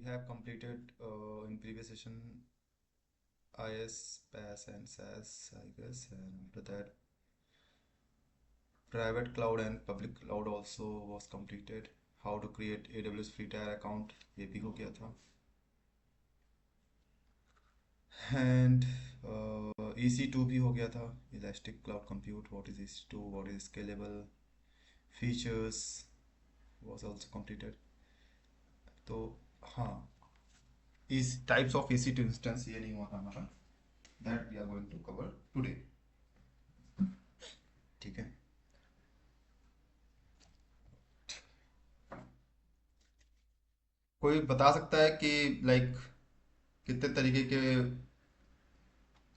have completed in previous session IS, PaaS and SaaS, I guess, and after that private cloud and public cloud also was completed. How to create AWS free tier account ये भी हो गया था. And EC2 भी हो गया था. Elastic Cloud Compute, what is EC2, what is scalable, features was also completed. तो हाँ, इस टाइप्स ऑफ EC2 इंस्टेंस ये नहीं हुआ था हमारा. That we are going to cover today. ठीक है. कोई बता सकता है कि लाइक कितने तरीके के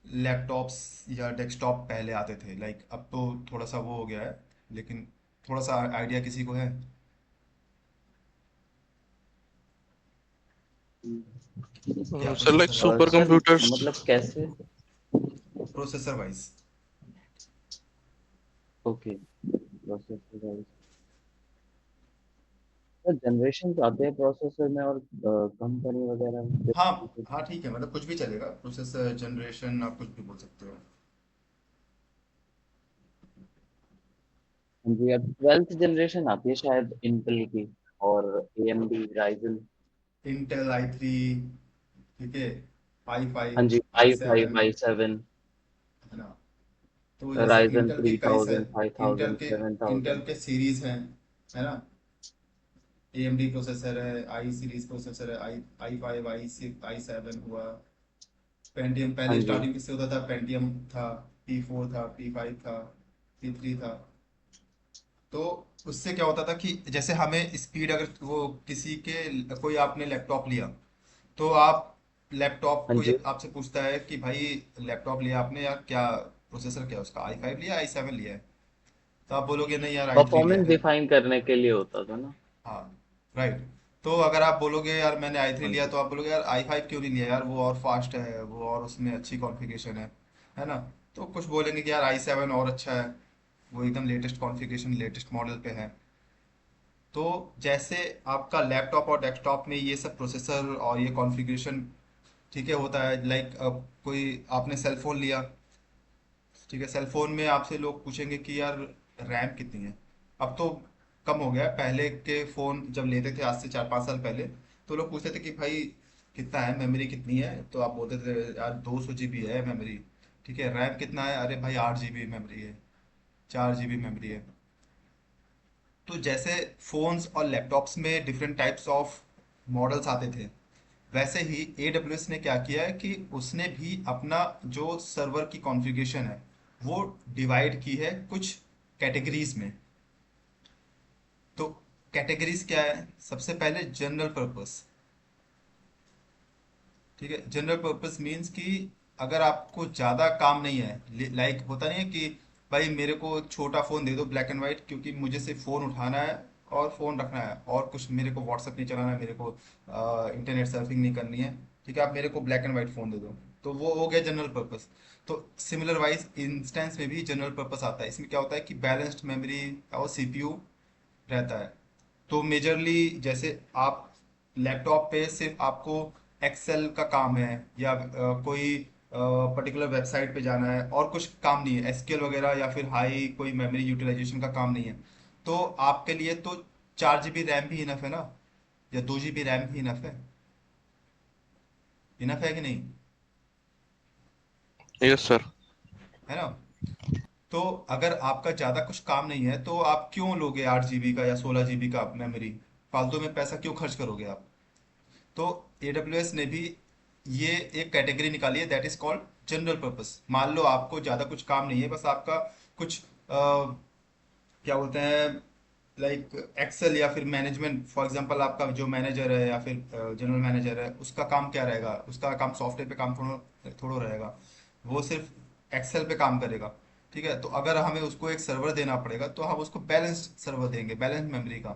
लैपटॉप्स या डेस्कटॉप पहले आते थे? लाइक अब तो थोड़ा सा वो हो गया है, लेकिन थोड़ा सा आइडिया किसी को है? क्या sir like processor super wise? Sir computers. मतलब कैसे? Processor wise. Okay, processor. Sir generation आते हैं प्रोसेसर में और कंपनी वगैरह में हाँ. different कुछ। हाँ ठीक है, मतलब कुछ भी चलेगा, प्रोसेसर जनरेशन आप कुछ भी बोल सकते हो. हाँ जी, अब 12th जनरेशन आती है शायद इंटेल की और AMD राइजन। इंटेल i3, ठीक है, आई हाँ फाइव, जी, आई i5 सेवन, i7 है ना? तो जैसे राइजन इंटेल के कई 3000 सारे इंटेल 5000 के 7000। इंटेल के सीरीज हैं, है ना? AMD प्रोसेसर है, आई सीरीज प्रोसेसर है, I I five, I seven हुआ. पेंटियम हाँ पहले जी। स्टार्टिंग किससे होता था? पेंटियम था, P4 था, P5 था, P3 था. तो उससे क्या होता था कि जैसे हमें स्पीड, अगर वो किसी के कोई आपने लैपटॉप लिया, तो आप लैपटॉप हाँ को जी, आपसे पूछता है कि भाई लैपटॉप लिया आपने यार, क्या प्रोसेसर क्या है उसका, i5 लिया, आई सेवन लिया है? तो आप बोलोगे नहीं यार आई थ्री लिया परफॉर्मेंस है. डिफाइन करने के लिए होता था ना। हाँ, राइट. तो अगर आप बोलोगे यार मैंने i3 हाँ लिया, जी। तो आप बोलोगे यार i5 क्यों नहीं लिया यार, वो और फास्ट है, वो और उसमें अच्छी कॉन्फ़िगरेशन है ना? तो कुछ बोलेंगे कि यार i7 और अच्छा है, वो एकदम लेटेस्ट कॉन्फ़िगरेशन, लेटेस्ट मॉडल पे है. तो जैसे आपका लैपटॉप और डेस्कटॉप में ये सब प्रोसेसर और ये कॉन्फ़िगरेशन, ठीक है, होता है. लाइक अब कोई आपने सेल फोन लिया, ठीक है, सेल फोन में आपसे लोग पूछेंगे कि यार रैम कितनी है. अब तो कम हो गया है. पहले के फ़ोन जब लेते थे, आज से 4-5 साल पहले, तो लोग पूछते थे कि भाई कितना है, मेमोरी कितनी है, तो आप बोलते थे यार 200 GB है मेमोरी. ठीक है, रैम कितना है, अरे भाई 8 GB मेमोरी है, 4 GB मेमोरी है. तो जैसे फोन्स और लैपटॉप्स में डिफरेंट टाइप्स ऑफ मॉडल्स आते थे, वैसे ही AWS ने क्या किया है कि उसने भी अपना जो सर्वर की कॉन्फ़िगरेशन है, वो डिवाइड की है कुछ कैटेगरीज में. तो कैटेगरीज क्या है? सबसे पहले जनरल पर्पस. ठीक है, जनरल पर्पस मीन्स कि अगर आपको ज़्यादा काम नहीं है, लाइक होता नहीं है कि भाई मेरे को छोटा फ़ोन दे दो ब्लैक एंड वाइट, क्योंकि मुझे सिर्फ फ़ोन उठाना है और फ़ोन रखना है, और कुछ मेरे को व्हाट्सअप नहीं चलाना है, मेरे को इंटरनेट सर्फिंग नहीं करनी है. ठीक है, आप मेरे को ब्लैक एंड वाइट फ़ोन दे दो. तो वो हो गया जनरल पर्पस. तो सिमिलर वाइज इंस्टेंस में भी जनरल पर्पस आता है. इसमें क्या होता है कि बैलेंस्ड मेमोरी और CPU रहता है. तो मेजरली जैसे आप लैपटॉप पे सिर्फ आपको एक्सेल का काम है, या कोई पर्टिकुलर वेबसाइट पे जाना है, और कुछ काम नहीं है, SQL वगैरह या फिर हाई कोई मेमोरी यूटिलाइजेशन का काम नहीं है, तो आपके लिए तो 4 GB रैम भी इनफ है ना, या 2 GB रैम भी इनफ है. इनफ है कि नहीं? Yes sir. है ना? तो अगर आपका ज़्यादा कुछ काम नहीं है, तो आप क्यों लोगे 8 GB का या 16 GB का मेमोरी? फालतू में पैसा क्यों खर्च करोगे आप? तो AWS ने भी ये एक कैटेगरी निकाली है, that is called general purpose. मान लो आपको ज़्यादा कुछ काम नहीं है, बस आपका कुछ क्या बोलते हैं, लाइक एक्सेल या फिर मैनेजमेंट, फॉर एग्जांपल आपका जो मैनेजर है या फिर जनरल मैनेजर है, उसका काम क्या रहेगा? उसका काम सॉफ्टवेयर पे काम थोड़ा थोड़ा रहेगा, वो सिर्फ एक्सेल पे काम करेगा. ठीक है, तो अगर हमें उसको एक सर्वर देना पड़ेगा, तो हम उसको बैलेंस्ड सर्वर देंगे, बैलेंस मेमोरी का,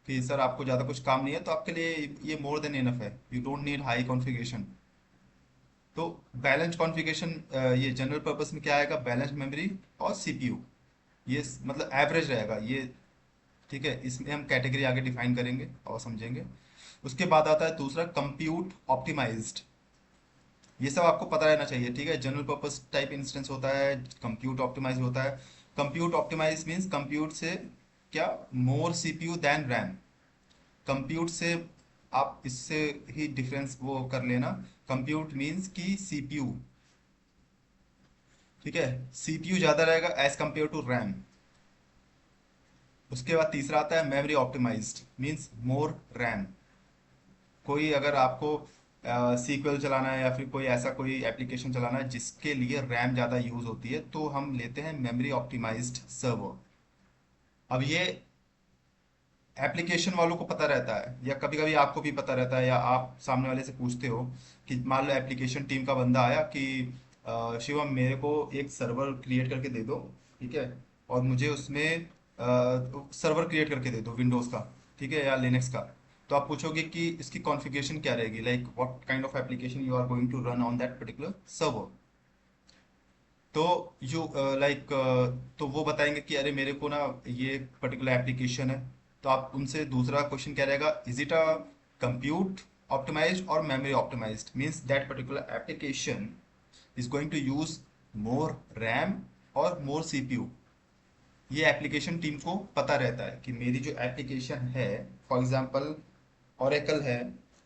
कि सर आपको ज़्यादा कुछ काम नहीं है, तो आपके लिए ये मोर देन इनफ है, you don't need high configuration. तो बैलेंस कॉन्फ़िगरेशन, ये जनरल पर्पस में क्या आएगा? बैलेंस मेमोरी और CPU, ये मतलब एवरेज रहेगा ये. ठीक है, इसमें हम कैटेगरी आगे डिफाइन करेंगे और समझेंगे. उसके बाद आता है दूसरा कंप्यूट ऑप्टिमाइज्ड। ये सब आपको पता रहना चाहिए, ठीक है। जनरल पर्पस टाइप इंस्टेंस होता है, कंप्यूट ऑप्टिमाइज होता है। कंप्यूट ऑप्टिमाइज मींस कंप्यूट से क्या, मोर सीपीयू देन रैम। कंप्यूट से आप इससे ही डिफरेंस वो कर लेना। कंप्यूट मींस की सीपीयू, ठीक है, सीपीयू ज्यादा रहेगा एज कंपेयर टू रैम। उसके बाद तीसरा आता है memory optimised means more RAM. कोई अगर आपको सीक्वल चलाना है या फिर कोई ऐसा कोई एप्लीकेशन चलाना है जिसके लिए रैम ज़्यादा यूज़ होती है, तो हम लेते हैं मेमोरी ऑप्टिमाइज्ड सर्वर। अब ये एप्लीकेशन वालों को पता रहता है, या कभी कभी आपको भी पता रहता है, या आप सामने वाले से पूछते हो कि मान लो एप्लीकेशन टीम का बंदा आया कि शिवम मेरे को एक सर्वर क्रिएट करके दे दो, ठीक है, और मुझे उसमें सर्वर क्रिएट करके दे दो विंडोज़ का, ठीक है, या लिनक्स का। तो आप पूछोगे कि इसकी कॉन्फ़िगरेशन क्या रहेगी, like what kind of application you are going to run on that particular server. तो यू लाइक तो वो बताएंगे कि अरे मेरे को ना ये पर्टिकुलर एप्लीकेशन है। तो आप उनसे दूसरा क्वेश्चन क्या रहेगा, is it a compute optimised और memory optimised, means that particular application is going to use more RAM और मोर सीपीयू। ये एप्लीकेशन टीम को पता रहता है कि मेरी जो एप्लीकेशन है, फॉर एग्जांपल ओरेकल है,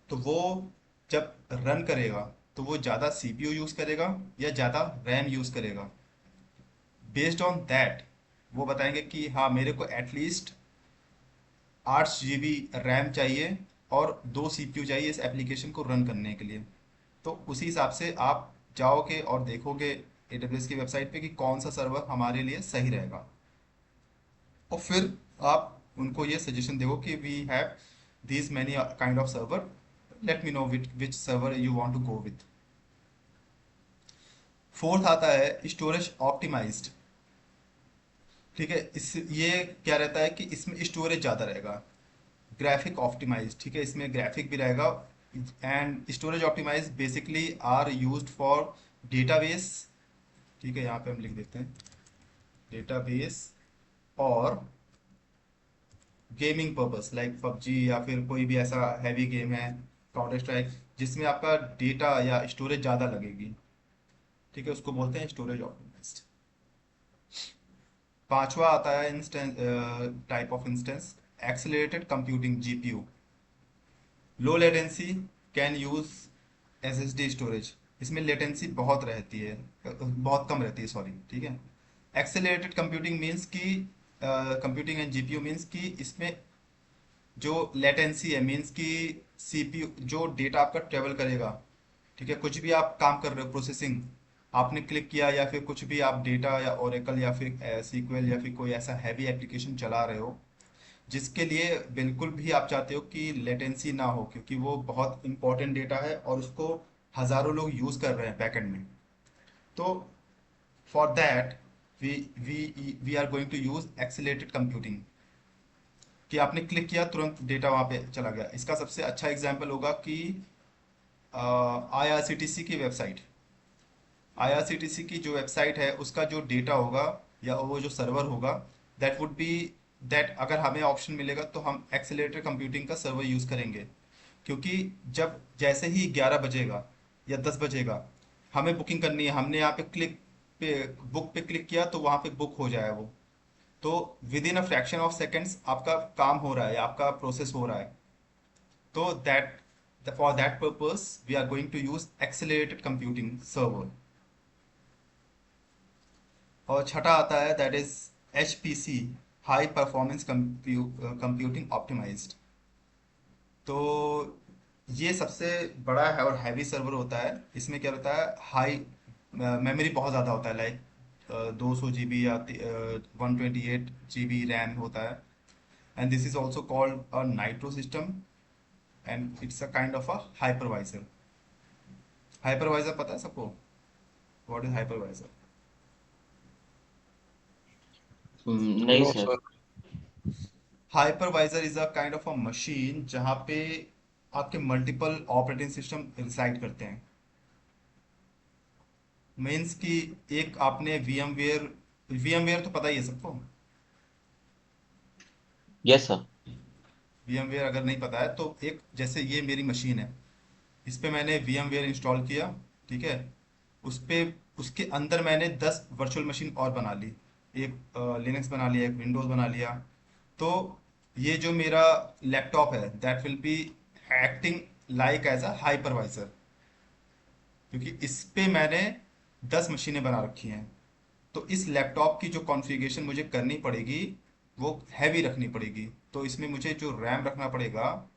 तो वो जब रन करेगा तो वो ज़्यादा सीपीयू यूज़ करेगा या ज़्यादा रैम यूज़ करेगा। बेस्ड ऑन दैट वो बताएंगे कि हाँ मेरे को एटलीस्ट 8 GB रैम चाहिए और 2 CPU चाहिए इस एप्लीकेशन को रन करने के लिए। तो उसी हिसाब से आप जाओगे और देखोगे AWS की वेबसाइट पे कि कौन सा सर्वर हमारे लिए सही रहेगा, और फिर आप उनको ये सजेशन दो कि we have these many kind of server, let me know which server you want to go with। Fourth आता है स्टोरेज ऑप्टिमाइज्ड, ठीक है। इस ये क्या रहता है कि इसमें स्टोरेज ज़्यादा रहेगा। ग्राफिक ऑप्टिमाइज, ठीक है, इसमें ग्राफिक भी रहेगा। And storage optimise basically are used for database, ठीक है, यहाँ पे हम लिख देते हैं डेटाबेस, और गेमिंग पर्पस लाइक पबजी या फिर कोई भी ऐसा हैवी गेम है, काउंटर स्ट्राइक, जिसमें आपका डेटा या स्टोरेज ज़्यादा लगेगी, ठीक है, उसको बोलते हैं स्टोरेज ऑप्टिमाइज्ड। पांचवा आता है instance type of instance, accelerated computing GPU, low latency, can use SSD storage. इसमें लेटेंसी बहुत रहती है, बहुत कम रहती है, सॉरी, ठीक है। एक्सेलरेटेड कंप्यूटिंग मींस कि कंप्यूटिंग एंड जीपीयू मींस कि इसमें जो लेटेंसी है मींस कि सीपीयू जो डेटा आपका ट्रेवल करेगा, ठीक है, कुछ भी आप काम कर रहे हो, प्रोसेसिंग आपने क्लिक किया या फिर कुछ भी आप डेटा या ओरेकल या फिर सीक्वल या फिर कोई ऐसा हैवी एप्लीकेशन चला रहे हो जिसके लिए बिल्कुल भी आप चाहते हो कि लेटेंसी ना हो, क्योंकि वो बहुत इंपॉर्टेंट डेटा है और उसको हजारों लोग यूज कर रहे हैं बैकएंड में। तो for that we we are going to use accelerated computing, कि आपने क्लिक किया तुरंत डेटा वहां पे चला गया। इसका सबसे अच्छा एग्जांपल होगा कि आईआरसीटीसी की वेबसाइट, आईआरसीटीसी की जो वेबसाइट है उसका जो डेटा होगा या वो जो सर्वर होगा, दैट वुड बी दैट अगर हमें ऑप्शन मिलेगा तो हम एक्सेलरेटेड कंप्यूटिंग का सर्वर यूज़ करेंगे। क्योंकि जब जैसे ही 11 बजेगा या 10 बजेगा, हमें बुकिंग करनी है, हमने यहाँ पे क्लिक पे बुक पे क्लिक किया तो वहाँ पे बुक हो जाए वो। तो with in a fraction of seconds आपका काम हो रहा है, आपका प्रोसेस हो रहा है। तो that for that purpose we are going to use accelerated computing server. और छठा आता है that is HPC, high performance computing optimised. तो ये सबसे बड़ा है और हैवी सर्वर होता है। इसमें क्या होता है, हाई मेमोरी बहुत ज़्यादा होता है, लाइक 200 GB या 128 GB रैम होता है। And this is also called a Nitro system, and it's a kind of a hypervisor. Hypervisor पता है सबको, व्हाट इज हाइपरवाइजर? नहीं no sir. Sir. Hypervisor is a kind of a machine जहाँ पे आपके multiple operating system reside करते हैं। Means कि एक आपने VMware, VMware तो पता ही है सबको। Yes sir. VMware अगर नहीं पता है तो एक जैसे ये मेरी मशीन है, इस पे मैंने VMware इंस्टॉल किया, ठीक है। उस पे उसके अंदर मैंने 10 वर्चुअल मशीन और बना ली, एक लिनक्स बना लिया, एक विंडोज बना लिया। तो ये जो मेरा लैपटॉप है that will be acting like as a hypervisor, क्योंकि इस पे मैंने 10 मशीनें बना रखी हैं। तो इस लैपटॉप की जो कॉन्फ़िगरेशन मुझे करनी पड़ेगी वो हैवी रखनी पड़ेगी। तो इसमें मुझे जो रैम रखना पड़ेगा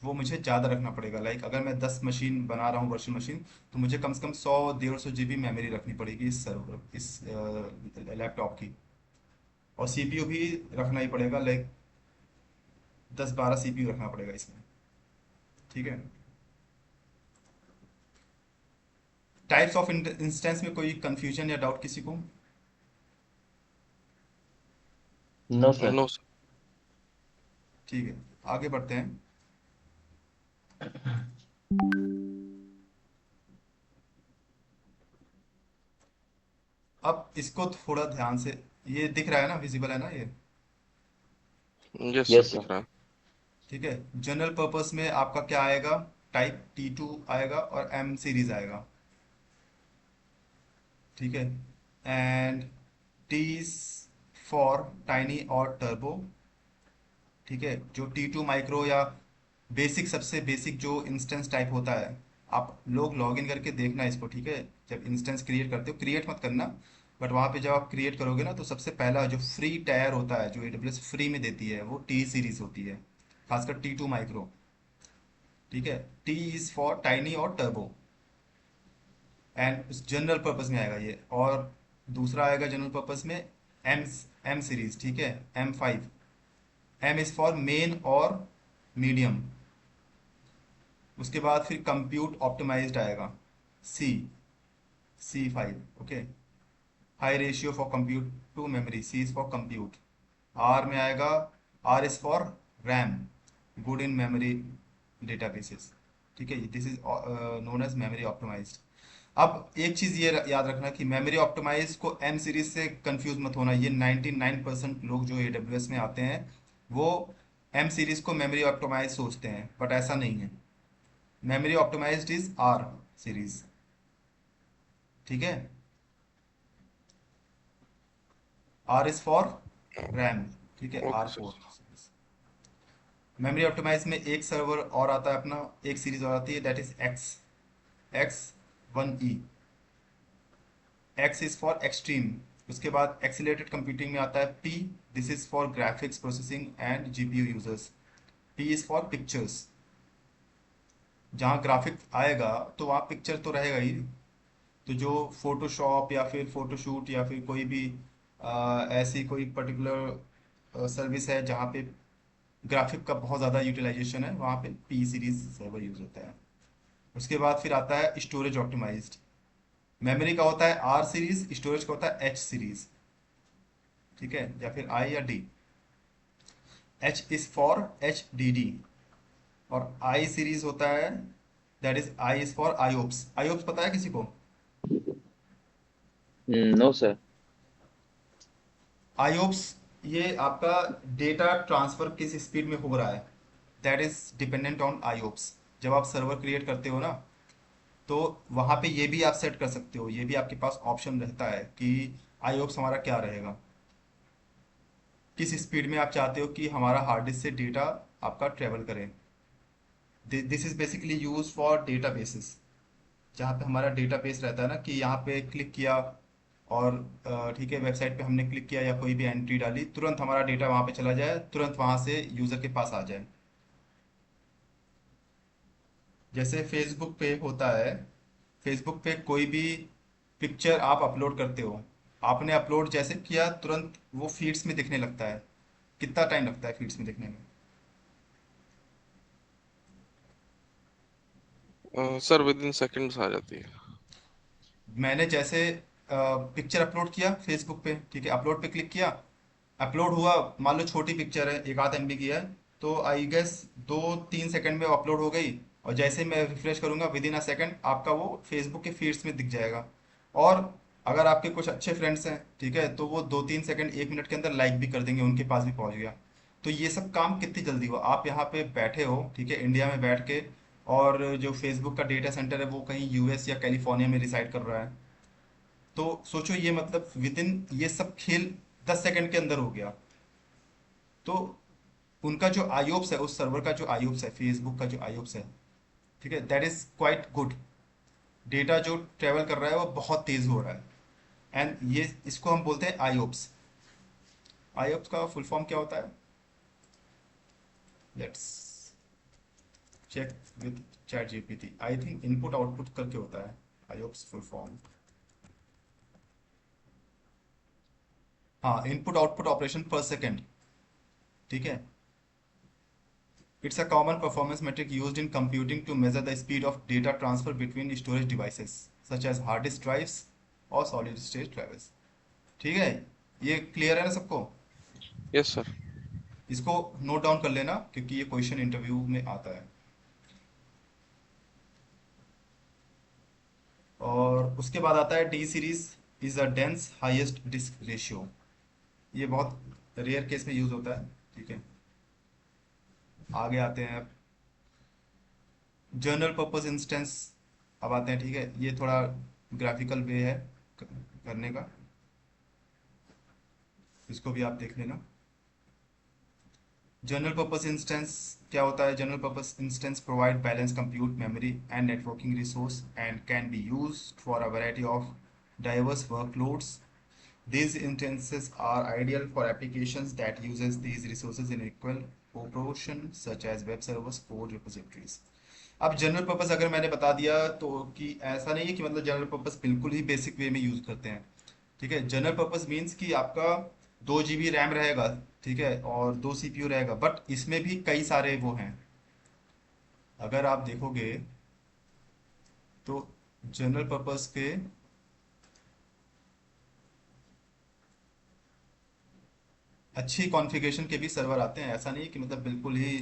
वो मुझे ज़्यादा रखना पड़ेगा। लाइक अगर मैं 10 मशीन बना रहा हूँ वर्चुअल मशीन, तो मुझे कम से कम 100 150 GB मेमोरी रखनी पड़ेगी इस सर्वर इस लैपटॉप की। और CPU भी रखना ही पड़ेगा, लाइक 10 12 CPU रखना पड़ेगा इसमें, ठीक है। टाइप्स ऑफ इंस्टेंस में कोई कंफ्यूजन या डाउट किसी को? No sir. No sir. ठीक है, आगे बढ़ते हैं। अब इसको थोड़ा ध्यान से, ये दिख रहा है ना, विजिबल है ना ये? यस सर, यस दिख सर। रहा है। ठीक है। जनरल पर्पस में आपका क्या आएगा? टाइप T2 आएगा और M सीरीज आएगा, ठीक है। एंड T फॉर टाइनी और टर्बो, ठीक है। जो T2 माइक्रो या बेसिक, सबसे बेसिक जो इंस्टेंस टाइप होता है, आप लोग लॉग इन करके देखना इसको, ठीक है। जब इंस्टेंस क्रिएट करते हो, क्रिएट मत करना, बट वहाँ पे जब आप क्रिएट करोगे ना, तो सबसे पहला जो फ्री टायर होता है जो AWS फ्री में देती है वो T सीरीज होती है, खासकर T2 माइक्रो, ठीक है। T इज फॉर टाइनी और टर्बो, एंड जनरल पर्पस में आएगा ये। और दूसरा आएगा जनरल पर्पस में एम एम सीरीज, ठीक है, M5। M is for main और मीडियम। उसके बाद फिर कंप्यूट ऑप्टिमाइज्ड आएगा, C C5, okay. High ratio for compute to memory, C is for compute. R में आएगा, R is for RAM, good in memory databases, ठीक है। This is known as memory optimised. अब एक चीज़ ये याद रखना कि मेमोरी ऑप्टिमाइज को M सीरीज से कंफ्यूज मत होना। ये 99% लोग जो AWS में आते हैं वो M सीरीज को मेमोरी ऑप्टिमाइज सोचते हैं, बट ऐसा नहीं है। Memory optimised is R series, ठीक है। R इज फॉर रैम, ठीक है, okay R4 sir. Series. Memory optimise में एक सर्वर और आता है अपना, एक सीरीज और आती है, that is X1E। X is for extreme. उसके बाद एक्सीलरेटेड कंप्यूटिंग में आता है P, this is for graphics processing and GPU users. P is for pictures. जहाँ ग्राफिक आएगा तो वहाँ पिक्चर तो रहेगा ही। तो जो फोटोशॉप या फिर फोटोशूट या फिर कोई भी ऐसी कोई पर्टिकुलर सर्विस है जहाँ पे ग्राफिक का बहुत ज़्यादा यूटिलाइजेशन है, वहाँ पे P सीरीज सर्वर यूज होता है। उसके बाद फिर आता है स्टोरेज ऑप्टिमाइज्ड। मेमोरी का होता है R सीरीज, स्टोरेज का होता है H सीरीज, ठीक है, या फिर I या D। H is for HDD। और I सीरीज होता है, that is I is for IOPS। IOPS पता है किसी को? No sir. IOPS ये आपका डेटा ट्रांसफर किस स्पीड में हो रहा है, that is dependent on IOPS। जब आप सर्वर क्रिएट करते हो ना, तो वहाँ पे ये भी आप सेट कर सकते हो, ये भी आपके पास ऑप्शन रहता है कि IOPS हमारा क्या रहेगा, किस स्पीड में आप चाहते हो कि हमारा हार्ड डिस्क से डेटा आपका ट्रेवल करे। This is basically use for data basis, जहाँ पे हमारा डेटाबेस रहता है ना, कि यहाँ पे क्लिक किया और ठीक है, वेबसाइट पे हमने क्लिक किया या कोई भी एंट्री डाली, तुरंत हमारा डेटा वहाँ पे चला जाए, तुरंत वहाँ से यूज़र के पास आ जाए। जैसे फेसबुक पे होता है, फेसबुक पे कोई भी पिक्चर आप अपलोड करते हो, आपने अपलोड जैसे किया तुरंत वो फीड्स में दिखने लगता है। कितना टाइम लगता है फीड्स में दिखने में? सर विद इन सेकेंड्स आ जाती है। मैंने जैसे पिक्चर अपलोड किया फेसबुक पे, ठीक है, अपलोड पे क्लिक किया, अपलोड हुआ, मान लो छोटी पिक्चर है, 1 आध MB की है, तो आई गेस 2 3 सेकंड में वो अपलोड हो गई। और जैसे ही मैं रिफ्रेश करूंगा विद इन अ सेकंड आपका वो फेसबुक के फीड्स में दिख जाएगा। और अगर आपके कुछ अच्छे फ्रेंड्स हैं, ठीक है, तो वो 2 3 सेकंड 1 मिनट के अंदर लाइक भी कर देंगे, उनके पास भी पहुंच गया। तो ये सब काम कितनी जल्दी हुआ, आप यहाँ पे बैठे हो, ठीक है, इंडिया में बैठ के, और जो फेसबुक का डेटा सेंटर है वो कहीं यूएस या कैलिफोर्निया में रिसाइड कर रहा है। तो सोचो ये मतलब विद इन ये सब खेल 10 सेकंड के अंदर हो गया। तो उनका जो आईओप्स है, उस सर्वर का जो आईओप्स है, फेसबुक का जो आईओप्स है, ठीक है, that is quite good. Data जो ट्रेवल कर रहा है वो बहुत तेज हो रहा है। एंड ये इसको हम बोलते हैं आईओप्स। आईओप्स का फुल फॉर्म क्या होता है? Let's check with ChatGPT. I think input output करके होता है आईओप्स फुल फॉर्म। हाँ, input output operation per second, ठीक है। It's a common performance metric used in computing to measure the speed of data transfer between storage devices, such as hard disk drives or solid state drives. ठीक है, ये clear है ना सबको? Yes sir. इसको note down कर लेना क्योंकि ये क्वेश्चन इंटरव्यू में आता है। और उसके बाद आता है T series is a dense highest disk ratio. ये बहुत रेयर केस में यूज होता है, ठीक है। आगे आते हैं अब जनरल पर्पस इंस्टेंस। अब आते हैं, ठीक है, ये थोड़ा ग्राफिकल वे है करने का, इसको भी आप देख लेना। जनरल पर्पस इंस्टेंस क्या होता है? General purpose instance provide balance compute memory and networking resource and can be used for a variety of diverse workloads. These instances are ideal for applications that uses these resources in equal proportion, such as web servers, code repositories. अब general purpose अगर मैंने बता दिया तो कि ऐसा नहीं है कि मतलब जनरल पर्पस बिल्कुल ही बेसिक वे में यूज करते हैं, ठीक है। जनरल पर्पस मीन्स कि आपका 2 GB रैम रहेगा, ठीक है, और 2 CPU रहेगा, बट इसमें भी कई सारे वो हैं। अगर आप देखोगे तो जनरल पर्पस के अच्छी कॉन्फ़िगरेशन के भी सर्वर आते हैं, ऐसा नहीं है कि मतलब बिल्कुल ही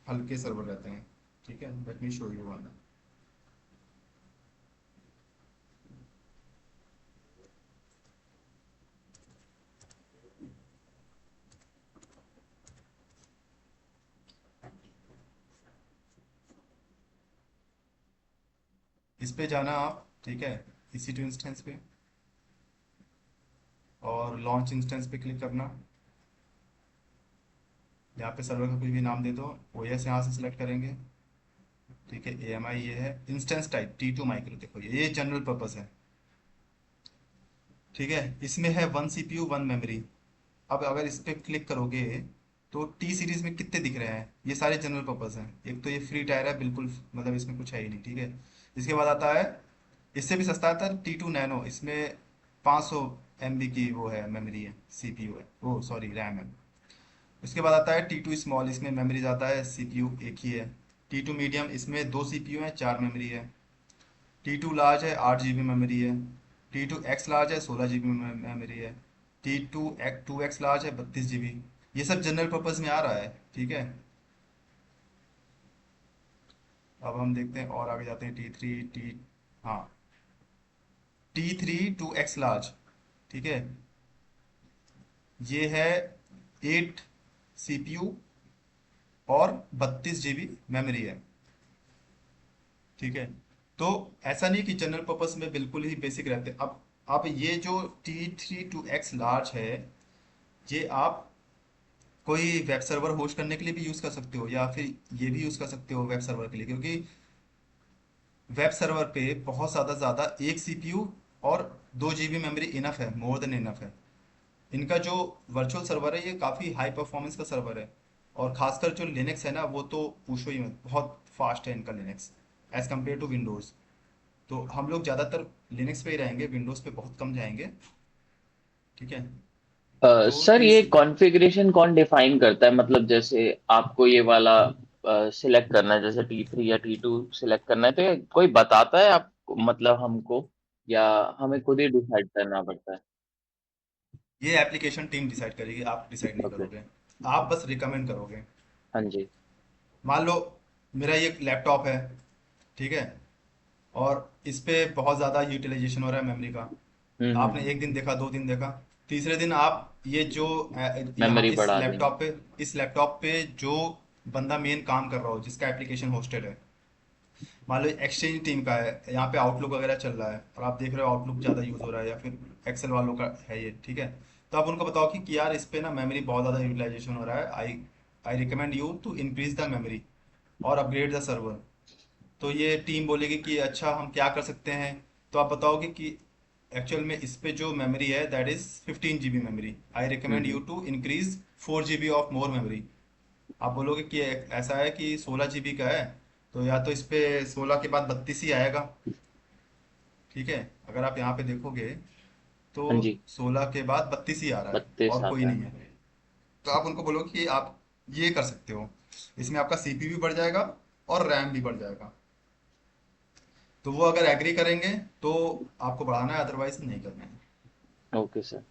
हल्के सर्वर रहते हैं, ठीक है। Let me show you one. इस पे जाना आप, ठीक है, EC2 इंस्टेंस पे, और लॉन्च इंस्टेंस पे क्लिक करना। यहाँ पे सर्वर का कोई भी नाम दे दो, ओएस यहाँ से सिलेक्ट करेंगे, ठीक है। AMI ये है, इंस्टेंस टाइप T2 माइक्रो, देखो ये जनरल पर्पस है, ठीक है। इसमें है 1 CPU 1 मेमोरी। अब अगर इस पे क्लिक करोगे तो टी सीरीज में कितने दिख रहे हैं? ये सारे जनरल पर्पस हैं। एक तो ये फ्री टायर है बिल्कुल, मतलब इसमें कुछ है ही नहीं, ठीक है। इसके बाद आता है, इससे भी सस्ता आता है T2 नैनो। इसमें 500 MB की वो है, मेमोरी है, CPU है, वो सॉरी रैम है। उसके बाद आता है T2 स्मॉल, इसमें मेमोरी ज़्यादा है, CPU एक ही है। T2 मीडियम, इसमें 2 CPU हैं, 4 मेमोरी है। T2 लार्ज है, 8 GB मेमोरी है। T2 एक्स लार्ज है, 16 GB मेमोरी है। T2 X लार्ज है, 32 GB। ये सब जनरल पर्पस में आ रहा है, ठीक है। अब हम देखते हैं और आगे जाते हैं, हाँ, T3 2X लार्ज, ठीक है। ये है 8 CPU और 32 GB मेमोरी है, ठीक है। तो ऐसा नहीं कि जनरल पर्पस में बिल्कुल ही बेसिक रहते। अब ये जो T3 2X लार्ज है, ये आप कोई वेब सर्वर होस्ट करने के लिए भी यूज़ कर सकते हो, या फिर ये भी यूज़ कर सकते हो वेब सर्वर के लिए, क्योंकि वेब सर्वर पे बहुत ज़्यादा एक CPU और 2 GB मेमोरी इनफ है, मोर देन इनफ है। इनका जो वर्चुअल सर्वर है ये काफ़ी हाई परफॉर्मेंस का सर्वर है। और खासकर जो लिनक्स है ना, वो तो पूछो ही मत, बहुत फास्ट है इनका Linux as compare to Windows. तो हम लोग ज़्यादातर लिनक्स पे ही रहेंगे, विंडोज़ पे बहुत कम जाएंगे, ठीक है। तो सर, टी ये कॉन्फ़िगरेशन कौन डिफाइन करता है? मतलब जैसे आपको ये वाला सिलेक्ट करना है, जैसे T3 या T2 सिलेक्ट करना है, तो ये कोई बताता है आपको, मतलब हमको, या हमें खुद ही डिसाइड करना पड़ता है? ये एप्लीकेशन टीम डिसाइड करेगी, आप डिसाइड नहीं ओके। करोगे। आप बस रिकमेंड करोगे। हाँ जी। मान लो मेरा ये लैपटॉप है, ठीक है, और इस पे बहुत ज़्यादा यूटिलाइजेशन हो रहा है मेमोरी का। आपने हम्म। एक दिन देखा, 2 दिन देखा, तीसरे दिन आप ये जो यहाँ मेमोरी बढ़ा देंगे। इस लैपटॉप पे जो बंदा मेन काम कर रहा हो, जिसका एप्लीकेशन होस्टेड है, मान लो एक्सचेंज टीम का है, यहाँ पे आउटलुक वगैरह चल रहा है और आप देख रहे हो आउटलुक ज़्यादा यूज़ हो रहा है, या फिर एक्सेल वालों का है ये, ठीक है। तो आप उनको बताओ कि यार इस पे ना मेमोरी बहुत ज़्यादा यूटिलाइजेशन हो रहा है, I I recommend you to increase the memory और अपग्रेड द सर्वर। तो ये टीम बोलेगी कि अच्छा हम क्या कर सकते हैं। तो आप बताओगे कि एक्चुअल में इस पे जो मेमोरी है that is 15 GB memory, I recommend hmm. You to increase 4 GB of more memory. आप बोलोगे कि ऐसा है कि 16 GB का है, तो या तो इस पे 16 के बाद 32 ही आएगा, ठीक है। अगर आप यहाँ पे देखोगे तो हाँ जी। 16 के बाद 32 ही आ रहा है 32 और कोई आता नहीं है। है। तो आप उनको बोलो कि आप ये कर सकते हो, इसमें आपका सीपीयू भी बढ़ जाएगा और रैम भी बढ़ जाएगा। तो वो अगर एग्री करेंगे तो आपको बढ़ाना है, अदरवाइज नहीं करना है। Okay sir.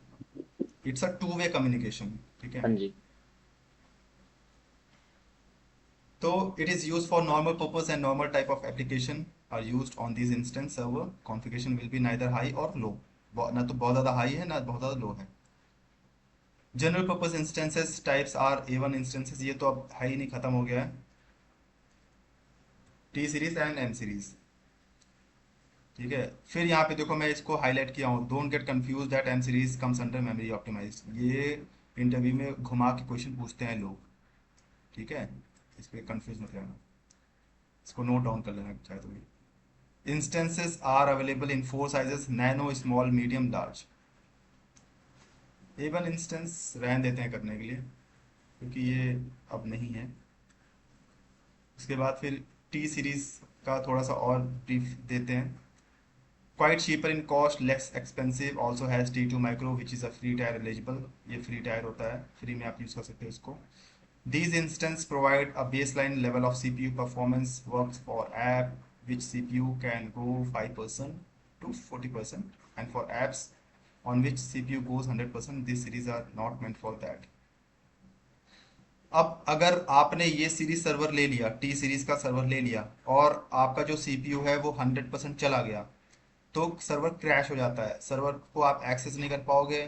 It's a two way communication, ठीक है। हाँ जी। तो it is used for normal purpose and normal type of application are used on these instance server configuration will be neither high or low। ना तो बहुत ज़्यादा high है ना बहुत ज़्यादा लो है। General purpose instances types are A1 instances, ये तो अब है ही नहीं, खत्म हो गया है। T series and M series, ठीक है। फिर यहाँ पे देखो मैं इसको हाईलाइट किया हूँ, don't get confuse that M series comes under memory optimise. ये इंटरव्यू में घुमा के क्वेश्चन पूछते हैं लोग, ठीक है। इस पर कंफ्यूज मत रहना, इसको नोट डाउन कर लेना चाहे तो भी। Instances are available in four sizes: nano, small, medium, large। A1 instance रहने देते हैं करने के लिए, क्योंकि ये अब नहीं है। उसके बाद फिर टी सीरीज का थोड़ा सा और ब्रीफ देते हैं। Quite cheaper in cost, less expensive, also has T2 micro which is a free tier eligible। ये फ्री टायर होता है, फ्री में आप यूज़ कर सकते हो इसको। These instances provide a baseline level of CPU performance, works for app which CPU can go 5% to 40%, and for apps on which CPU goes 100%, these series are not meant for that। अब अगर आपने ये series server ले लिया, T series का server ले लिया, और आपका जो सीपीयू है वो 100% चला गया, तो सर्वर क्रैश हो जाता है, सर्वर को आप एक्सेस नहीं कर पाओगे,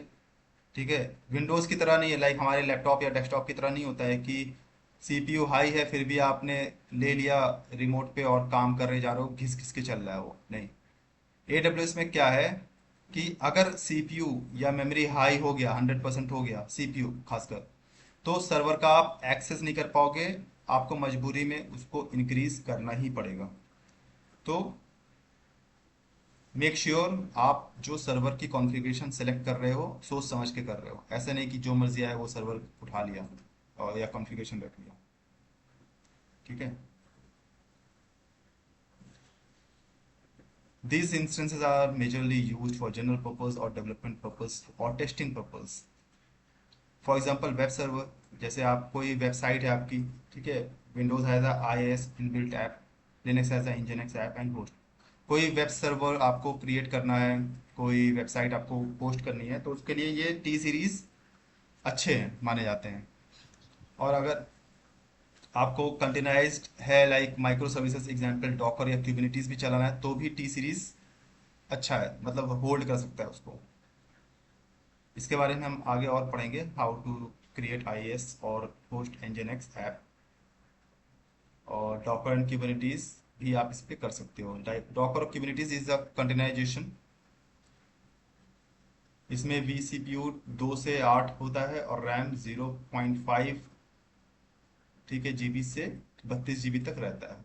ठीक है। विंडोज़ की तरह नहीं है, लाइक हमारे लैपटॉप या डेस्कटॉप की तरह नहीं होता है कि सीपीयू हाई है फिर भी आपने ले लिया रिमोट पे और काम कर रहे जा रहे हो, घिस घिस के चल रहा है वो, नहीं। AWS में क्या है कि अगर सीपीयू या मेमोरी हाई हो गया, 100% हो गया सीपीयू खासकर, तो सर्वर का आप एक्सेस नहीं कर पाओगे, आपको मजबूरी में उसको इंक्रीज करना ही पड़ेगा। तो मेक श्योर आप जो सर्वर की कॉन्फ़िगरेशन सेलेक्ट कर रहे हो सोच समझ के कर रहे हो, ऐसे नहीं कि जो मर्जी आए वो सर्वर उठा लिया और या कॉन्फ़िगरेशन रख लिया, ठीक है। These instances are majorly used for general purpose or development purpose or testing purpose। For example web server, जैसे आप कोई वेबसाइट है आपकी, ठीक है। Windows has a IIS inbuilt app, Linux has a nginx app and host. कोई web server आपको create करना है, कोई वेबसाइट आपको पोस्ट करनी है, तो उसके लिए ये टी सीरीज अच्छे हैं, माने जाते हैं। और अगर आपको कंटेनराइज्ड है like micro services example Docker या क्यूबिनिटीज भी चलाना है, तो भी टी सीरीज अच्छा है, मतलब होल्ड कर सकता है उसको। इसके बारे में हम आगे और पढ़ेंगे, हाउ टू क्रिएट IIS और होस्ट nginx ऐप। और डॉकर एंड क्यूबिनिटीज भी आप इस पे कर सकते हो। डॉकर और क्यूबिनिटीज इज अ कंटेनराइजेशन, इसमें vCPU 2 से 8 होता है और रैम 0.5, ठीक है, GB से 32 GB तक रहता है।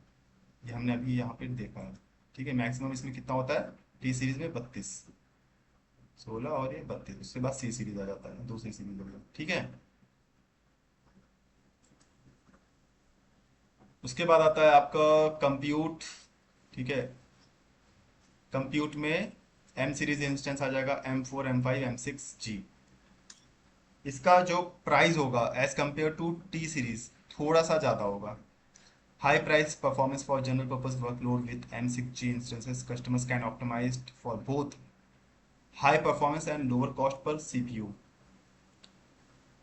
ये हमने अभी यहाँ पे देखा है, ठीक है। मैक्सिमम इसमें कितना होता है टी सीरीज में 32, 16 और ये 32, उसके बाद सी सीरीज आ जाता है, दूसरी सीरीज हो गया, ठीक है। उसके बाद आता है आपका कंप्यूट, ठीक है। कंप्यूट में एम सीरीज इंस्टेंस आ जाएगा, M4 M5 M6G। इसका जो प्राइस होगा as compare to T series थोड़ा सा ज़्यादा होगा। High price performance for general purpose workload with M6G instances, customers can optimised for both high performance and lower cost per CPU।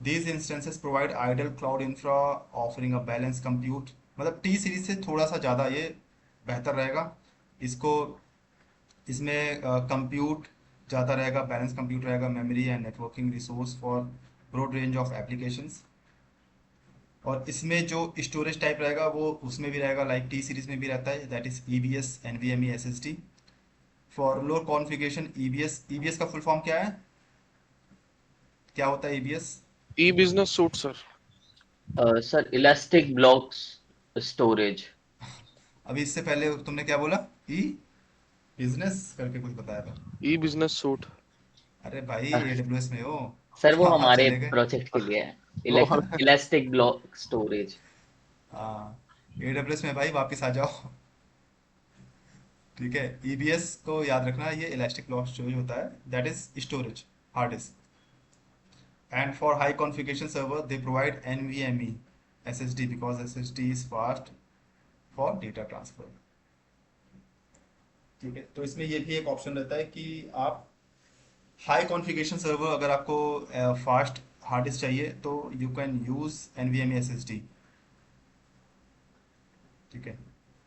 These instances provide idle cloud infra offering a balanced compute। मतलब T series से थोड़ा सा ज़्यादा ये बेहतर रहेगा। इसको इसमें कंप्यूट ज़्यादा रहेगा, बैलेंस कंप्यूट रहेगा, memory and networking resource for broad range of applications. और इसमें जो स्टोरेज टाइप रहेगा वो उसमें भी रहेगा, लाइक टी सीरीज में भी रहता है, that is E B S, N V M E, S S D. For lower configuration E B S का फुल फॉर्म क्या है, क्या होता है E B S? E business suite sir. Sir elastic blocks storage. अभी इससे पहले तुमने क्या बोला, ई बिजनेस करके कुछ बताया था। ई बिजनेस सूट। अरे भाई AWS में हो, सर वो कहाँ हमारे चले गए? प्रोजेक्ट के लिए है, वो इलास्टिक ब्लॉक स्टोरेज। हाँ, AWS में भाई वापस आ जाओ। ठीक है, EBS को याद रखना, ये इलास्टिक ब्लॉक स्टोरेज होता है, that is storage, hard disk. And for high configuration server they provide NVMe SSD because SSD is fast for data transfer. ठीक है, तो इसमें ये भी एक ऑप्शन रहता है कि आप हाई कॉन्फ़िगरेशन सर्वर, अगर आपको फास्ट हार्ड डिस्क चाहिए तो you can use NVMe SSD। ठीक है,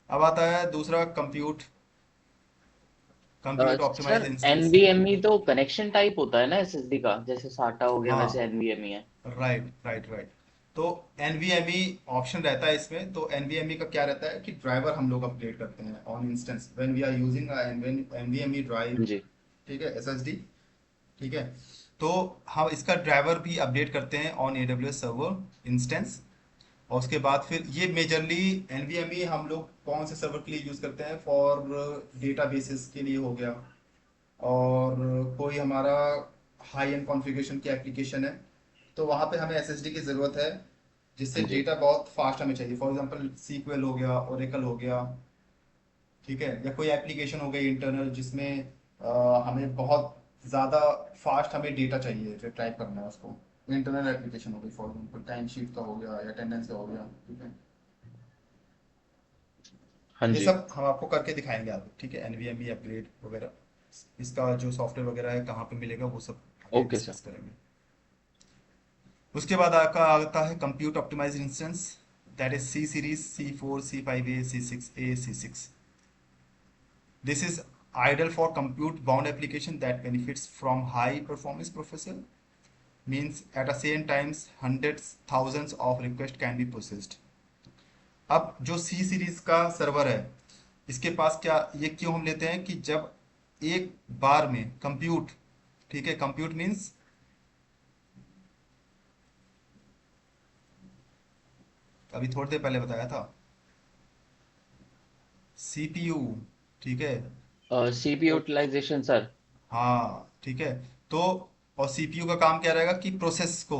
अब आता है दूसरा, compute compute optimise sir instance. NVMe तो कनेक्शन टाइप होता है ना एसएसडी का, जैसे साटा हो गया वैसे हाँ, एनवीएमई है। Right right right. तो NVMe ऑप्शन रहता है इसमें। तो NVMe का क्या रहता है कि ड्राइवर हम लोग अपडेट करते हैं on instance when we are using NVMe drive. जी। ठीक है, SSD। ठीक है, तो हम इसका ड्राइवर भी अपडेट करते हैं ऑन AWS सर्वर इंस्टेंस। और उसके बाद फिर ये मेजरली NVMe हम लोग कौन से सर्वर के लिए यूज़ करते हैं, फॉर डेटाबेसेस के लिए हो गया, और कोई हमारा हाई एंड कॉन्फ़िगरेशन की एप्लीकेशन है तो वहाँ पे हमें SSD की ज़रूरत है, जिससे जी। डेटा बहुत फास्ट हमें चाहिए। फॉर एग्जांपल सीक्वल हो गया, ओरेकल हो गया। ठीक है, या कोई एप्लीकेशन हो गई इंटरनल जिसमें हमें बहुत ज़्यादा फास्ट हमें डेटा चाहिए जो टाइप करना है उसको। इंटरनल एप्लीकेशन हो गई, फॉर एग्जांपल टाइम शीट का हो गया या अटेंडेंस का हो गया। ठीक है, हाँ ये जी। सब हम आपको करके दिखाएंगे आगे। ठीक है, NVMe अपग्रेड वगैरह, इसका जो सॉफ्टवेयर वगैरह है कहाँ पे मिलेगा वो सब आगे ओके सर। डिस्कस करेंगे। उसके बाद आपका आता है compute optimised instance, that is C series, C4, C5a, C6a, C6। This is ideal for compute bound application that benefits from high performance processor, means at the same times hundreds thousands of requests can be processed। अब जो C series का server है, इसके पास क्या, ये क्यों हम लेते हैं कि जब एक बार में कंप्यूट, ठीक है, कंप्यूट मीन्स अभी थोड़ी देर पहले बताया था, CPU। ठीक है, सीपी तो यूटिलाइजेशन सर। हाँ ठीक है, तो और CPU का काम क्या रहेगा कि प्रोसेस को,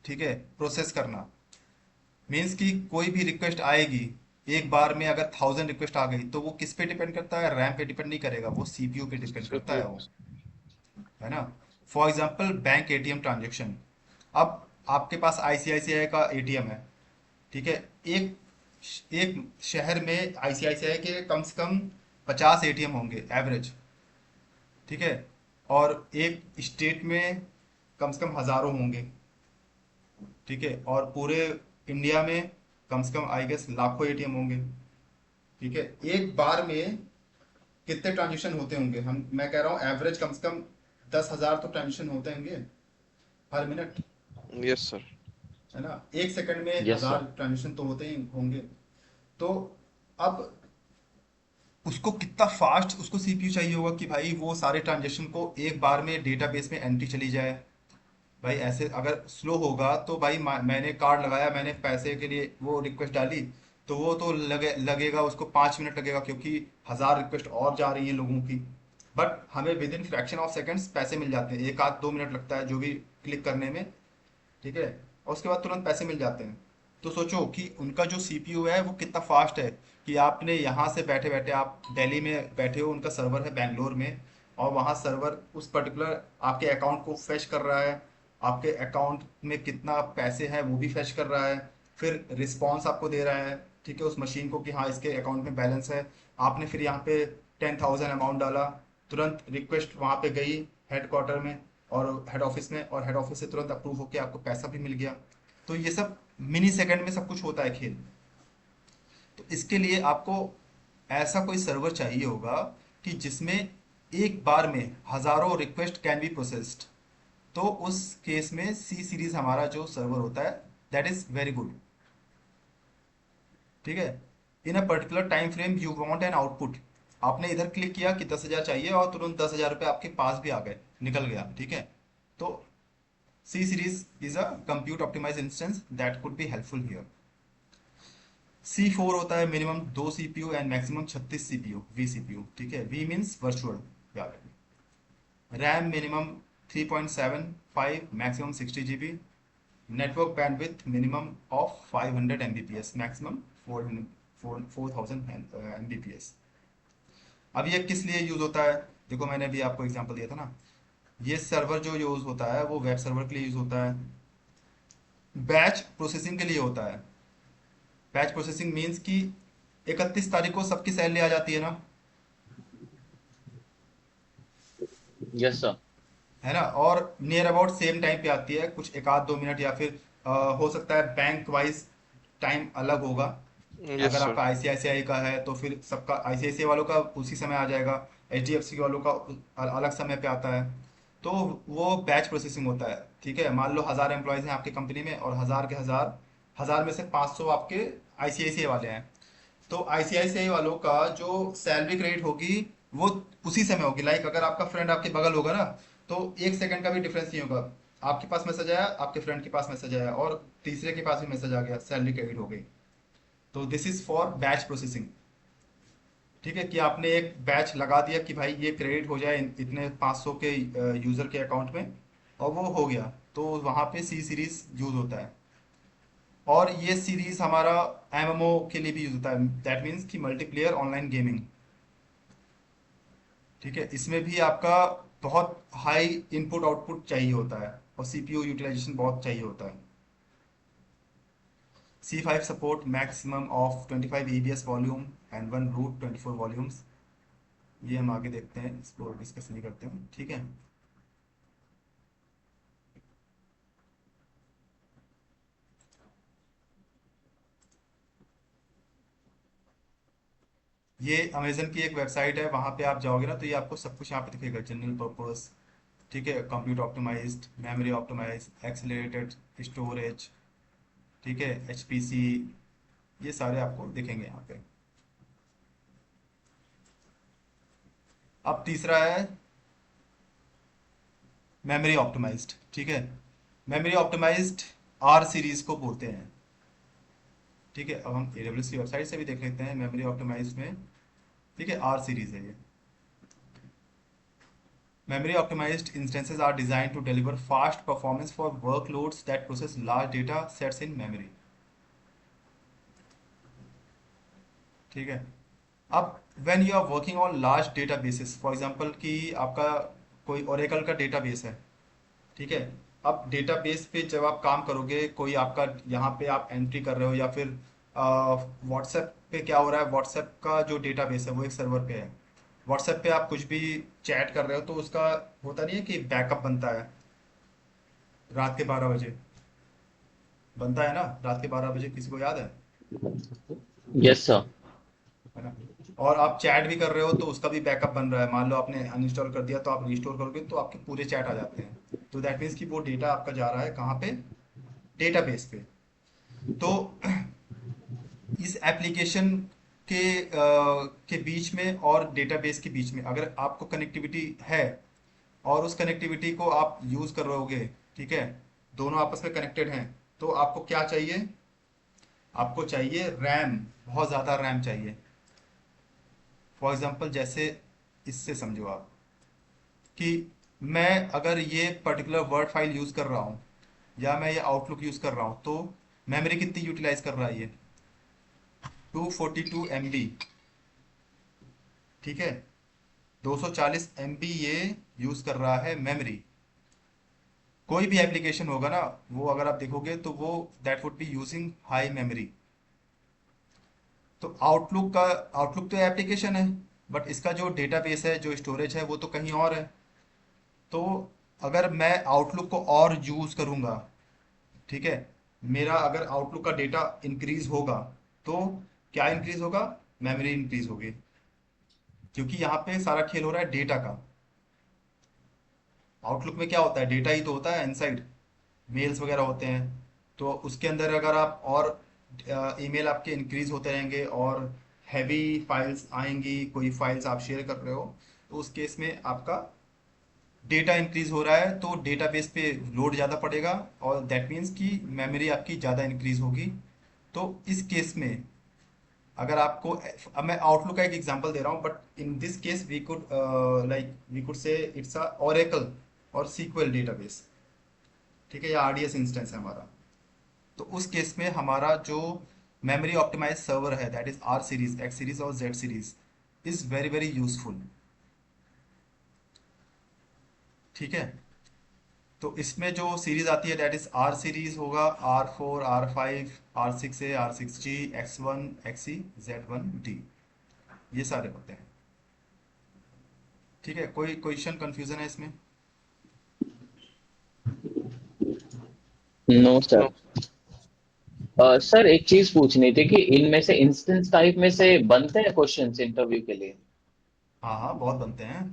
ठीक है, प्रोसेस करना। मीन्स कि कोई भी रिक्वेस्ट आएगी, एक बार में अगर 1000 रिक्वेस्ट आ गई तो वो किस पे डिपेंड करता है, रैम पे डिपेंड नहीं करेगा, वो CPU पे डिपेंड करता सीपीयू। है वो, है ना। For example bank ATM transaction. अब आपके पास ICICI का ATM है। ठीक है, एक एक शहर में ICICI के कम से कम 50 ATM होंगे एवरेज। ठीक है, और एक स्टेट में कम से कम हजारों होंगे। ठीक है, और पूरे इंडिया में कम से कम आई गेस लाखों ATM होंगे। ठीक है, एक बार में कितने ट्रांजेक्शन होते होंगे, हम मैं कह रहा हूँ एवरेज कम से कम 10,000 तो ट्रांजेक्शन होते होंगे हर मिनट, यस सर। है ना। एक सेकंड में यस सर। 1000 ट्रांजेक्शन तो होते ही होंगे। तो अब उसको कितना फास्ट उसको CPU चाहिए होगा कि भाई वो सारे ट्रांजेक्शन को एक बार में डेटाबेस में एंट्री चली जाए। भाई ऐसे अगर स्लो होगा तो भाई मैंने कार्ड लगाया, मैंने पैसे के लिए वो रिक्वेस्ट डाली, तो वो तो लगेगा उसको 5 मिनट लगेगा, क्योंकि 1000 रिक्वेस्ट और जा रही हैं लोगों की। बट हमें with in fraction of seconds पैसे मिल जाते हैं, 1 आध 2 मिनट लगता है जो भी क्लिक करने में। ठीक है, और उसके बाद तुरंत पैसे मिल जाते हैं। तो सोचो कि उनका जो CPU है वो कितना फास्ट है, कि आपने यहाँ से बैठे बैठे, आप दिल्ली में बैठे हो, उनका सर्वर है बेंगलोर में, और वहाँ सर्वर उस पर्टिकुलर आपके अकाउंट को फैच कर रहा है, आपके अकाउंट में कितना पैसे हैं वो भी फैच कर रहा है, फिर रिस्पॉन्स आपको दे रहा है, ठीक है, उस मशीन को कि हाँ इसके अकाउंट में बैलेंस है। आपने फिर यहाँ पे 10,000 अमाउंट डाला, तुरंत रिक्वेस्ट वहाँ पे गई हेड क्वार्टर में और हेड ऑफिस में, और हेड ऑफिस से तुरंत अप्रूव होके आपको पैसा भी मिल गया। तो ये सब मिनी सेकंड में सब कुछ होता है खेल। तो इसके लिए आपको ऐसा कोई सर्वर चाहिए होगा कि जिसमें एक बार में हजारों रिक्वेस्ट कैन बी प्रोसेस्ड, तो उस केस में सी सीरीज हमारा जो सर्वर होता है दैट इज वेरी गुड। ठीक है। In a particular time frame you want an output, आपने इधर क्लिक किया कि 10,000 चाहिए और तुरंत 10,000 रुपये आपके पास भी आ गए, निकल गया। ठीक है। तो C series is a compute optimise instance that could be helpful here. C4 होता है minimum 2 CPU and maximum 36 CPU, vCPU। ठीक है। V मीन्स वर्चुअल, याद रखिए। RAM minimum 3.75, maximum 60 GB। Network bandwidth minimum of 500 Mbps, maximum 4,000 Mbps। अब ये किस लिए यूज होता है? देखो मैंने भी आपको एग्जांपल दिया था ना, ये सर्वर जो यूज होता है वो वेब सर्वर के लिए यूज होता है, बैच प्रोसेसिंग के लिए होता है। बैच प्रोसेसिंग मीन्स कि 31 तारीख को सबकी सैलरी आ जाती है ना, यस सर। है ना, और नियर अबाउट सेम टाइम पे आती है, कुछ एक आध 2 मिनट या फिर हो सकता है बैंक वाइज टाइम अलग होगा। यस अगर सर। आपका आईसीआईसीआई का है तो फिर सबका आईसीआईसीआई वालों का उसी समय आ जाएगा, एचडीएफसी वालों का अलग समय पे आता है। तो वो बैच प्रोसेसिंग होता है। ठीक है। मान लो 1,000 एम्प्लॉयज हैं आपकी कंपनी में और हजार के हजार, हजार में से 500 आपके आईसीआईसीआई वाले हैं। तो आईसीआईसीआई वालों का जो सैलरी क्रेडिट होगी वो उसी समय होगी। लाइक अगर आपका फ्रेंड आपके बगल होगा ना, तो 1 सेकंड का भी डिफरेंस नहीं होगा। आपके पास मैसेज आया, आपके फ्रेंड के पास मैसेज आया और तीसरे के पास भी मैसेज आ गया, सैलरी क्रेडिट हो गई। तो this is for batch processing. ठीक है, कि आपने एक बैच लगा दिया कि भाई ये क्रेडिट हो जाए इतने 500 के यूजर के अकाउंट में, और वो हो गया। तो वहां पे सी सीरीज यूज होता है। और ये सीरीज हमारा एमएमओ के लिए भी यूज होता है, दैट मीन्स कि मल्टीप्लेयर ऑनलाइन गेमिंग। ठीक है। इसमें भी आपका बहुत हाई इनपुट आउटपुट चाहिए होता है और सीपीयू यूटिलाइजेशन बहुत चाहिए होता है। C5 support maximum of 25 EBS volume and one root 24 volumes. ये हम आगे देखते हैं, इसको डिस्कस नहीं करते हैं। ठीक है। ये अमेजन की एक वेबसाइट है, वहां पे आप जाओगे ना तो ये आपको सब कुछ यहाँ पे दिखेगा, जनरल पर्पस। ठीक है। Computer optimised, memory optimise, accelerated storage. ठीक है। HPC, ये सारे आपको दिखेंगे यहाँ पे। अब तीसरा है मेमोरी ऑप्टिमाइज्ड। ठीक है। मेमोरी ऑप्टिमाइज्ड आर सीरीज को बोलते हैं। ठीक है। अब हम AWS की वेबसाइट से भी देख लेते हैं मेमोरी ऑप्टिमाइज्ड में। ठीक है। आर सीरीज है ये। Memory optimized instances are designed to deliver fast performance for workloads that process large data sets in memory. ठीक है। अब when you are working on large databases, for example कि आपका कोई Oracle का डेटाबेस है। ठीक है। अब डेटाबेस पे जब आप काम करोगे, कोई आपका यहाँ पे आप एंट्री कर रहे हो या फिर व्हाट्सएप पे क्या हो रहा है, व्हाट्सएप का जो डेटाबेस है वो एक सर्वर पे है। व्हाट्सएप पे आप कुछ भी चैट कर रहे हो तो उसका होता नहीं है कि बैकअप बनता है रात के 12 बजे, बनता है ना रात के 12 बजे, किसी को याद यस सर। है ना? और आप चैट भी कर रहे हो तो उसका भी बैकअप बन रहा है। मान लो आपने अनइंस्टॉल कर दिया तो आप रिस्टोर करोगे तो आपके पूरे चैट आ जाते हैं। तो दैट मीन्स कि वो डेटा आपका जा रहा है कहाँ पे, डेटाबेस पे। तो इस एप्लीकेशन के बीच में और डेटाबेस के बीच में अगर आपको कनेक्टिविटी है और उस कनेक्टिविटी को आप यूज कर रहोगे, ठीक है, दोनों आपस में कनेक्टेड हैं, तो आपको क्या चाहिए? आपको चाहिए रैम, बहुत ज़्यादा रैम चाहिए। फॉर एग्जांपल जैसे इससे समझो आप कि मैं अगर ये पर्टिकुलर वर्ड फाइल यूज़ कर रहा हूँ या मैं ये आउटलुक यूज़ कर रहा हूँ, तो मेमोरी कितनी यूटिलाइज कर रहा है ये? 242 MB। ठीक है। 240 MB ये यूज़ कर रहा है मेमोरी। कोई भी एप्लीकेशन होगा ना, वो अगर आप देखोगे तो वो that would be using high memory. तो आउटलुक तो एप्लीकेशन है, बट इसका जो डेटाबेस है, जो स्टोरेज है, वो तो कहीं और है। तो अगर मैं आउटलुक को और यूज करूंगा, ठीक है, मेरा अगर आउटलुक का डेटा इंक्रीज होगा तो क्या इंक्रीज होगा? मेमोरी इंक्रीज होगी। क्योंकि यहाँ पे सारा खेल हो रहा है डेटा का। आउटलुक में क्या होता है, डेटा ही तो होता है इनसाइड, मेल्स वगैरह होते हैं। तो उसके अंदर अगर आप और ईमेल आपके इंक्रीज होते रहेंगे और हैवी फाइल्स आएंगी, कोई फाइल्स आप शेयर कर रहे हो, तो उस केस में आपका डेटा इंक्रीज हो रहा है तो डेटाबेस पे लोड ज़्यादा पड़ेगा, और दैट मीन्स कि मेमोरी आपकी ज़्यादा इंक्रीज होगी। तो इस केस में अगर आपको, अब मैं आउटलुक का एक एग्जांपल दे रहा हूँ, but in this case we could we could say it's a Oracle और सीक्वल डेटाबेस, ठीक है, या आरडीएस इंस्टेंस है हमारा। तो उस केस में हमारा जो मेमोरी ऑप्टिमाइज सर्वर है, that is R series, X series और Z series, is very very useful. ठीक है। तो इसमें जो सीरीज आती है दैट इज आर सीरीज होगा, R4, R5, R6A, R6G, X1, XE, Z1D, ये सारे होते हैं। ठीक है, कोई क्वेश्चन कंफ्यूजन है इसमें? No sir. No. सर एक चीज पूछनी थी कि इनमें से इंस्टेंस टाइप में से बनते हैं क्वेश्चंस इंटरव्यू के लिए? हाँ हाँ, बहुत बनते हैं।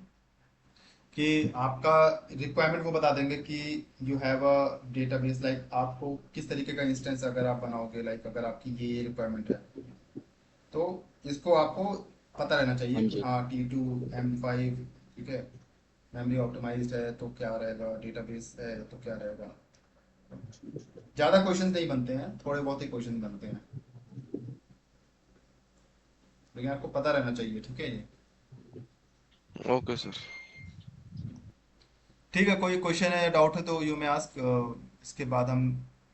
कि आपका रिक्वायरमेंट वो बता देंगे कि you have a database, like आपको किस तरीके का इंस्टेंस अगर आप बनाओगे, लाइक अगर आपकी ये रिक्वायरमेंट है, तो इसको आपको पता रहना चाहिए हाँ कि जी। हाँ T2 M5, ठीक है, मेमोरी ऑप्टिमाइज्ड है तो क्या रहेगा, डेटाबेस है तो क्या रहेगा। ज़्यादा क्वेश्चन नहीं बनते हैं, थोड़े बहुत ही क्वेश्चन बनते हैं, लेकिन आपको पता रहना चाहिए, ठीक है ये। Okay, sir. ठीक है, कोई क्वेश्चन है या डाउट है तो यू मे आस्क। इसके बाद हम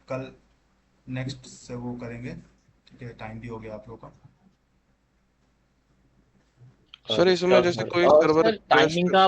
कल नेक्स्ट से वो करेंगे। ठीक है, टाइम भी हो गया आप लोगों का। सर इसमें श्योर जैसे सर। कोई और सर्वर सर टाइमिंग क्रैश का